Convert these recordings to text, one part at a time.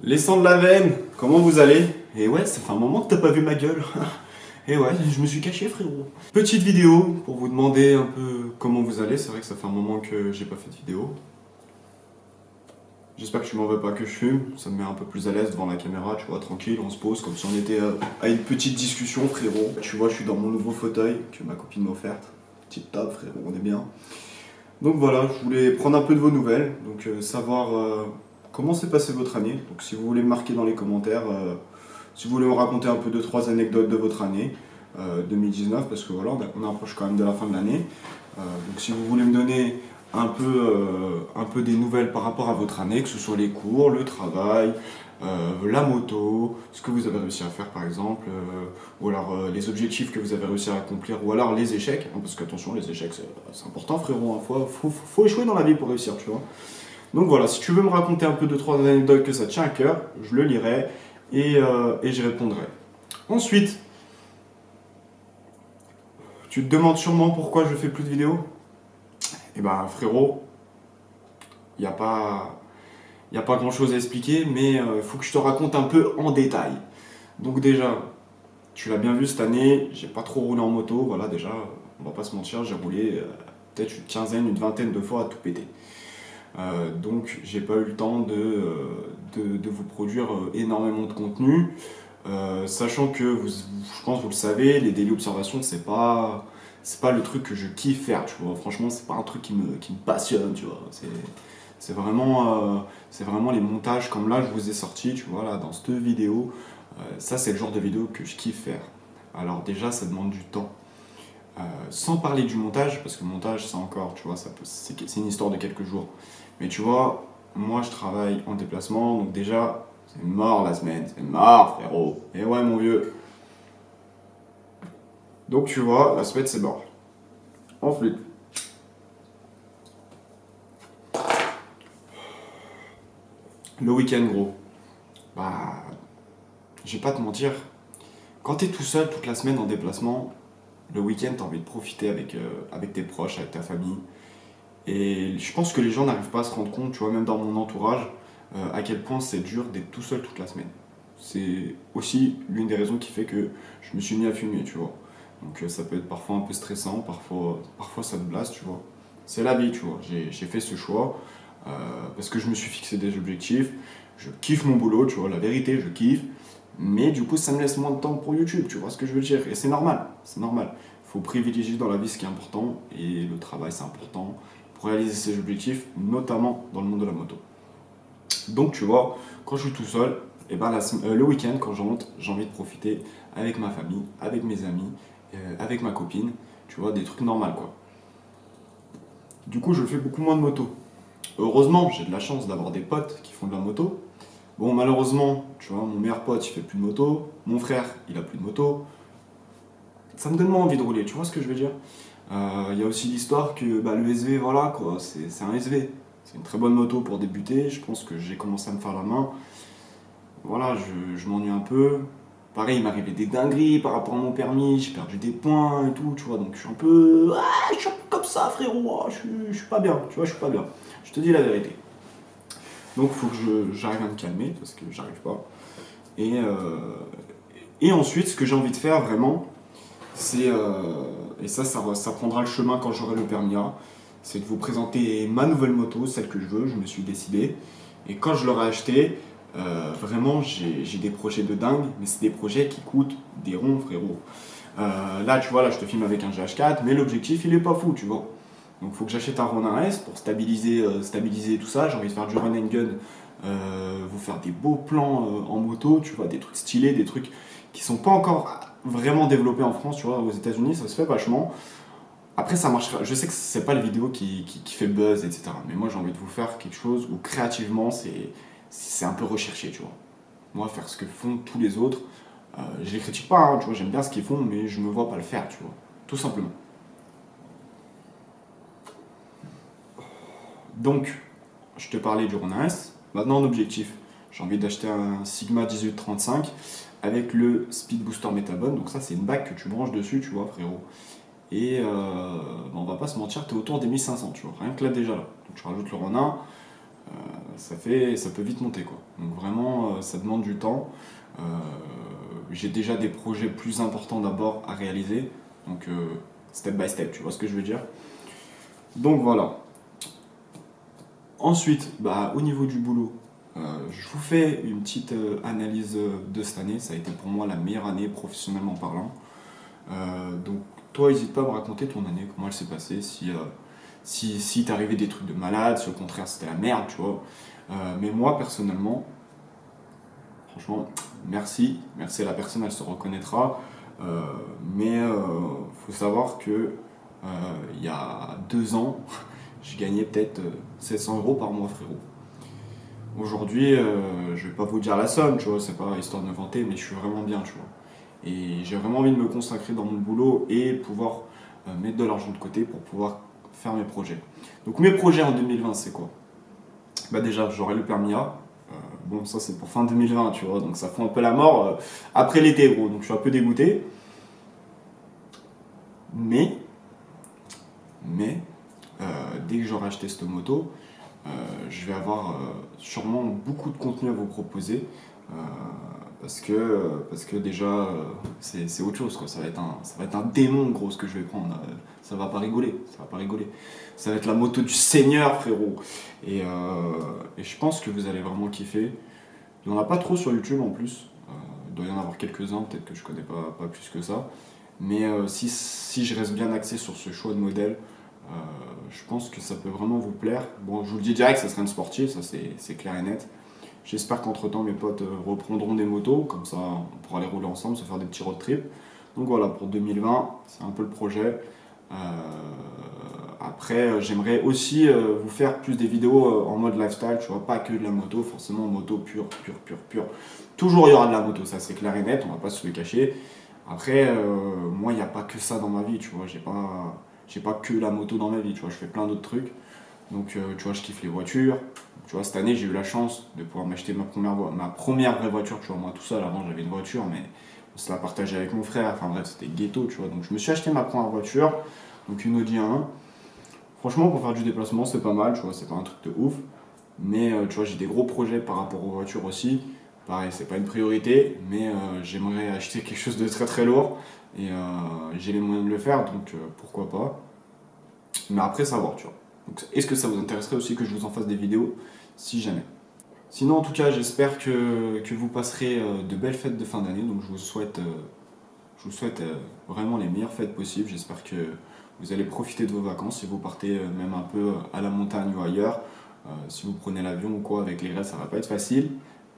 Les sangs de la veine, comment vous allez? Et ouais, ça fait un moment que t'as pas vu ma gueule. Et ouais, je me suis caché, frérot. Petite vidéo pour vous demander un peu comment vous allez. C'est vrai que ça fait un moment que j'ai pas fait de vidéo. J'espère que tu m'en veux pas que je fume. Ça me met un peu plus à l'aise devant la caméra, tu vois, tranquille, on se pose comme si on était à une petite discussion, frérot. Tu vois, je suis dans mon nouveau fauteuil que ma copine m'a offert. Tip top, frérot, on est bien. Donc voilà, je voulais prendre un peu de vos nouvelles, donc savoir comment s'est passée votre année. Donc si vous voulez me marquer dans les commentaires, si vous voulez me raconter un peu 2 3 anecdotes de votre année 2019, parce que voilà, on approche quand même de la fin de l'année. Donc si vous voulez me donner un peu des nouvelles par rapport à votre année, que ce soit les cours, le travail, la moto, ce que vous avez réussi à faire par exemple, ou alors les objectifs que vous avez réussi à accomplir, ou alors les échecs, hein, parce qu'attention, les échecs c'est important frérot, hein, faut échouer dans la vie pour réussir, tu vois. Donc voilà, si tu veux me raconter un peu 2 3 anecdotes que ça tient à cœur, je le lirai et j'y répondrai. Ensuite, tu te demandes sûrement pourquoi je fais plus de vidéos. Eh ben frérot, il n'y a pas, y a pas grand chose à expliquer, mais il faut que je te raconte un peu en détail. Donc déjà, tu l'as bien vu cette année, j'ai pas trop roulé en moto, voilà déjà, on va pas se mentir, j'ai roulé peut-être une quinzaine, une vingtaine de fois à tout péter. Donc j'ai pas eu le temps de vous produire énormément de contenu, sachant que je pense que vous le savez, les daily observations c'est pas le truc que je kiffe faire, tu vois. Franchement, c'est pas un truc qui me passionne, tu vois. C'est vraiment les montages comme là je vous ai sorti, tu vois, là dans cette vidéo. Ça c'est le genre de vidéo que je kiffe faire. Alors déjà ça demande du temps. Sans parler du montage, parce que le montage c'est encore, tu vois, c'est une histoire de quelques jours. Mais tu vois, moi je travaille en déplacement, donc déjà c'est mort la semaine, c'est mort frérot. Et ouais mon vieux. Donc tu vois, la semaine c'est mort. Ensuite, le week-end gros. Bah, je vais pas te mentir, quand t'es tout seul toute la semaine en déplacement, le week-end t'as envie de profiter avec tes proches, avec ta famille. Et je pense que les gens n'arrivent pas à se rendre compte, tu vois, même dans mon entourage, à quel point c'est dur d'être tout seul toute la semaine. C'est aussi l'une des raisons qui fait que je me suis mis à fumer, tu vois. Donc ça peut être parfois un peu stressant, parfois ça te blase, tu vois. C'est la vie, tu vois. J'ai fait ce choix parce que je me suis fixé des objectifs. Je kiffe mon boulot, tu vois, la vérité, je kiffe. Mais du coup, ça me laisse moins de temps pour YouTube, tu vois ce que je veux dire. Et c'est normal, c'est normal. Il faut privilégier dans la vie ce qui est important et le travail, c'est important pour réaliser ses objectifs, notamment dans le monde de la moto. Donc, tu vois, quand je suis tout seul, et ben le week-end, quand je rentre, j'ai envie de profiter avec ma famille, avec mes amis, avec ma copine, tu vois, des trucs normaux, quoi. Du coup, je fais beaucoup moins de moto. Heureusement, j'ai de la chance d'avoir des potes qui font de la moto. Bon, malheureusement, tu vois, mon meilleur pote, il fait plus de moto. Mon frère, il a plus de moto. Ça me donne moins envie de rouler, tu vois ce que je veux dire. Il y a aussi l'histoire que bah, le SV, voilà, quoi, c'est un SV. C'est une très bonne moto pour débuter. Je pense que j'ai commencé à me faire la main. Voilà, je m'ennuie un peu. Pareil, il m'arrivait des dingueries par rapport à mon permis, j'ai perdu des points et tout, tu vois, donc je suis un peu. Ah, je suis un peu comme ça, frérot, ah, je suis pas bien, tu vois, je suis pas bien. Je te dis la vérité. Donc il faut que j'arrive à me calmer, parce que j'arrive pas. Et, euh, et ensuite, ce que j'ai envie de faire vraiment, c'est. Et ça prendra le chemin quand j'aurai le permis A, c'est de vous présenter ma nouvelle moto, celle que je me suis décidé. Et quand je l'aurai achetée, vraiment, j'ai des projets de dingue, mais c'est des projets qui coûtent des ronds, frérot. Là, tu vois, là, je te filme avec un GH4, mais l'objectif, il est pas fou, tu vois. Donc, il faut que j'achète un Ronin S pour stabiliser tout ça. J'ai envie de faire du run and gun, vous faire des beaux plans en moto, tu vois, des trucs stylés, des trucs qui sont pas encore vraiment développés en France, tu vois. Aux États-Unis, ça se fait vachement. Après, ça marchera. Je sais que c'est pas le vidéo qui fait buzz, etc. Mais moi, j'ai envie de vous faire quelque chose où créativement, c'est un peu recherché, tu vois. Moi, faire ce que font tous les autres, je les critique pas, hein, tu vois, j'aime bien ce qu'ils font, mais je me vois pas le faire, tu vois. Tout simplement. Donc, je te parlais du Ronin S. Maintenant, en objectif, j'ai envie d'acheter un Sigma 1835 avec le Speed Booster Metabone. Donc, ça, c'est une bague que tu branches dessus, tu vois, frérot. Et bah, on va pas se mentir, t'es autour des 1500, tu vois. Rien que là, déjà, là. Donc, tu rajoutes le Ronin, ça peut vite monter, quoi. Donc vraiment, ça demande du temps. Euh, j'ai déjà des projets plus importants d'abord à réaliser, donc step by step, tu vois ce que je veux dire. Donc voilà. Ensuite, au niveau du boulot, je vous fais une petite analyse de cette année. Ça a été pour moi la meilleure année professionnellement parlant. Donc toi, n'hésite pas à me raconter ton année, comment elle s'est passée, si t'es arrivé des trucs de malade, si au contraire c'était la merde, tu vois. Mais moi, personnellement, franchement, merci à la personne, elle se reconnaîtra. Mais faut savoir que il y a 2 ans, je gagnais peut-être 700 € par mois, frérot. Aujourd'hui, je vais pas vous dire la somme, tu vois, c'est pas histoire de me vanter, mais je suis vraiment bien, tu vois. Et j'ai vraiment envie de me consacrer dans mon boulot et pouvoir mettre de l'argent de côté pour pouvoir faire mes projets. Donc mes projets en 2020, c'est quoi? Déjà, j'aurai le permis A. Bon, ça c'est pour fin 2020, tu vois, donc ça fout un peu la mort après l'été, gros. Donc je suis un peu dégoûté. Mais, dès que j'aurai acheté cette moto, je vais avoir sûrement beaucoup de contenu à vous proposer. euh, parce que déjà, c'est autre chose, quoi. Ça va être un démon, gros, ce que je vais prendre. Ça va pas rigoler, ça va pas rigoler. Ça va être la moto du Seigneur, frérot. Et je pense que vous allez vraiment kiffer. Il n'y en a pas trop sur YouTube en plus. Il doit y en avoir quelques-uns, peut-être que je connais pas plus que ça. Mais si je reste bien axé sur ce choix de modèle, euh, je pense que ça peut vraiment vous plaire. Bon, je vous le dis direct, ça sera une sportive, ça c'est clair et net. J'espère qu'entre-temps, mes potes reprendront des motos, comme ça on pourra les rouler ensemble, se faire des petits road trips. Donc voilà, pour 2020, c'est un peu le projet. Euh, Après, j'aimerais aussi vous faire plus des vidéos en mode lifestyle, tu vois, pas que de la moto, forcément moto pure. Toujours il y aura de la moto, ça c'est clair et net, on va pas se le cacher. Après, moi, il n'y a pas que ça dans ma vie, tu vois, j'ai pas que la moto dans ma vie, tu vois, je fais plein d'autres trucs. Donc, tu vois, je kiffe les voitures. Tu vois, cette année, j'ai eu la chance de pouvoir m'acheter ma première vraie voiture, tu vois, moi tout seul, avant j'avais une voiture, mais on se la partageait avec mon frère, enfin bref, c'était ghetto, tu vois. Donc, je me suis acheté ma première voiture, donc une Audi A1. Franchement, pour faire du déplacement, c'est pas mal, tu vois, c'est pas un truc de ouf. Mais tu vois, j'ai des gros projets par rapport aux voitures aussi. Pareil, c'est pas une priorité, mais j'aimerais acheter quelque chose de très très lourd. Et j'ai les moyens de le faire, donc pourquoi pas. Mais après, savoir, tu vois. Donc, est-ce que ça vous intéresserait aussi que je vous en fasse des vidéos, si jamais? Sinon, en tout cas, j'espère que vous passerez de belles fêtes de fin d'année. Donc, je vous souhaite vraiment les meilleures fêtes possibles. J'espère que vous allez profiter de vos vacances. Si vous partez même un peu à la montagne ou ailleurs, si vous prenez l'avion ou quoi, avec les restes, ça va pas être facile.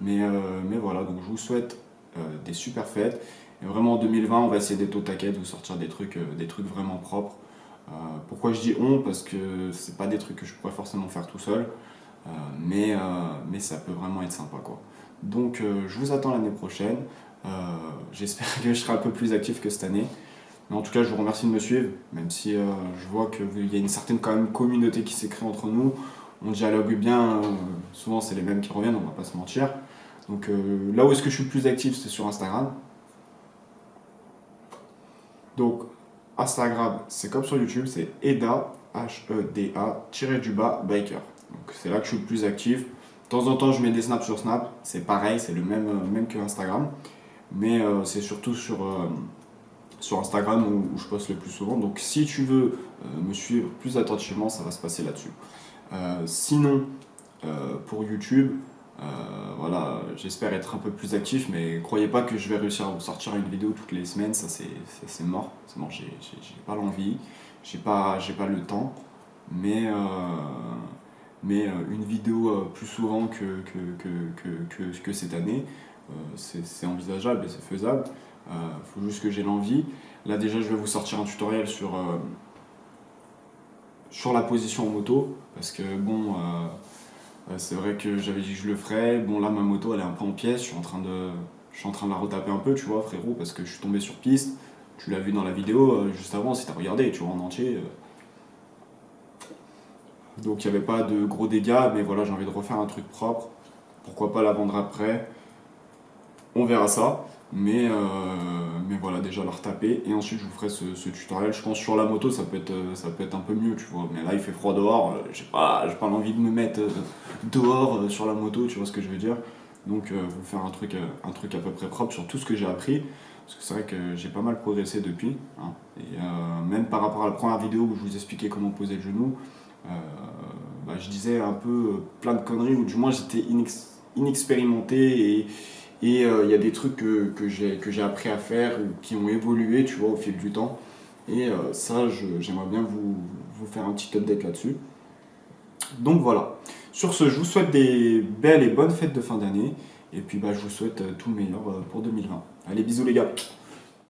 Mais voilà, donc je vous souhaite des super fêtes. Et vraiment, en 2020, on va essayer d'être au taquet, de vous sortir des trucs vraiment propres. Pourquoi je dis on? Parce que c'est pas des trucs que je pourrais forcément faire tout seul. Mais ça peut vraiment être sympa, quoi. Donc je vous attends l'année prochaine. J'espère que je serai un peu plus actif que cette année. Mais en tout cas, je vous remercie de me suivre, même si je vois qu'il y a une certaine quand même communauté qui s'est créée entre nous. On dialogue bien, souvent c'est les mêmes qui reviennent, on va pas se mentir. Donc là où est-ce que je suis le plus actif, c'est sur Instagram. Donc Instagram, c'est comme sur YouTube, c'est Eda, H-E-D-A, -du-bas, biker. Donc c'est là que je suis le plus actif. De temps en temps, je mets des snaps sur Snap, c'est pareil, c'est le même que Instagram. Mais c'est surtout sur Instagram où je poste le plus souvent. Donc si tu veux me suivre plus attentivement, ça va se passer là-dessus. Sinon, pour YouTube, voilà, j'espère être un peu plus actif, mais croyez pas que je vais réussir à vous sortir une vidéo toutes les semaines, ça c'est mort. C'est mort, j'ai pas l'envie, j'ai pas le temps, mais, une vidéo plus souvent que cette année, c'est envisageable et c'est faisable. Faut juste que j'ai l'envie. Là déjà, je vais vous sortir un tutoriel sur la position en moto, parce que bon, c'est vrai que j'avais dit que je le ferais. Bon, là, ma moto, elle est un peu en pièces. Je suis en train de la retaper un peu, tu vois, frérot, parce que je suis tombé sur piste. Tu l'as vu dans la vidéo juste avant, si t'as regardé, tu vois, en entier. Donc, il n'y avait pas de gros dégâts, mais voilà, j'ai envie de refaire un truc propre. Pourquoi pas la vendre après? On verra ça. Mais mais voilà, déjà la retaper. Et ensuite, je vous ferai ce tutoriel. Je pense sur la moto, ça peut être un peu mieux, tu vois. Mais là, il fait froid dehors. J'ai pas l'envie de me mettre dehors sur la moto, tu vois ce que je veux dire. Donc, vous faire un truc à peu près propre sur tout ce que j'ai appris. Parce que c'est vrai que j'ai pas mal progressé depuis, hein. Et même par rapport à la première vidéo où je vous expliquais comment poser le genou, euh, bah, je disais un peu plein de conneries, ou du moins j'étais inexpérimenté, et il y a des trucs que j'ai appris à faire ou qui ont évolué, tu vois, au fil du temps. Et ça, j'aimerais bien vous faire un petit update là-dessus. Donc voilà. Sur ce, je vous souhaite des belles et bonnes fêtes de fin d'année. Et puis bah, je vous souhaite tout le meilleur pour 2020. Allez, bisous les gars.